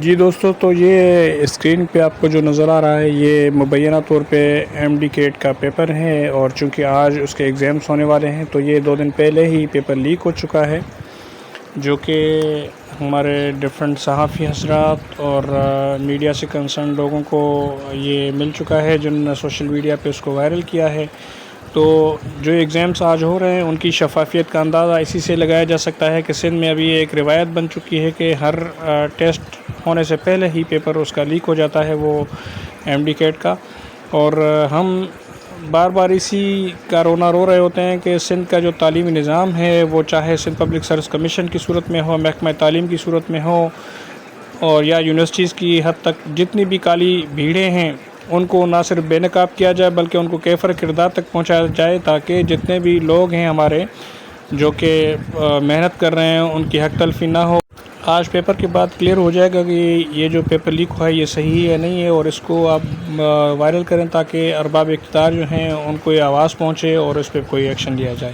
جی دوستو، تو یہ اسکرین پہ آپ کو جو نظر آ رہا ہے یہ مبینہ طور پہ ایم ڈی کیٹ کا پیپر ہے، اور چونکہ آج اس کے ایگزامس ہونے والے ہیں تو یہ 2 دن پہلے ہی پیپر لیک ہو چکا ہے، جو کہ ہمارے ڈفرینٹ صحافی حضرات اور میڈیا سے کنسرن لوگوں کو یہ مل چکا ہے، جنہوں نے سوشل میڈیا پہ اس کو وائرل کیا ہے۔ تو جو ایگزامس آج ہو رہے ہیں ان کی شفافیت کا اندازہ اسی سے لگایا جا سکتا ہے کہ سندھ میں ابھی ایک روایت بن چکی ہے کہ ہر ٹیسٹ ہونے سے پہلے ہی پیپر اس کا لیک ہو جاتا ہے، وہ ایم ڈی کیٹ کا، اور ہم بار بار اسی کا رونا رو رہے ہوتے ہیں کہ سندھ کا جو تعلیمی نظام ہے وہ چاہے سندھ پبلک سروس کمیشن کی صورت میں ہو، محکمہ تعلیم کی صورت میں ہو، اور یا یونیورسٹیز کی حد تک جتنی بھی کالی بھیڑیں ہیں ان کو نہ صرف بے نقاب کیا جائے بلکہ ان کو کیفر کردار تک پہنچایا جائے، تاکہ جتنے بھی لوگ ہیں ہمارے جو کہ محنت کر رہے ہیں ان کی حق تلفی نہ ہو۔ آج پیپر کے بعد کلیئر ہو جائے گا کہ یہ جو پیپر لیک ہوا ہے یہ صحیح ہے نہیں ہے، اور اس کو آپ وائرل کریں تاکہ ارباب اقتدار جو ہیں ان کو یہ آواز پہنچے اور اس پہ کوئی ایکشن لیا جائے۔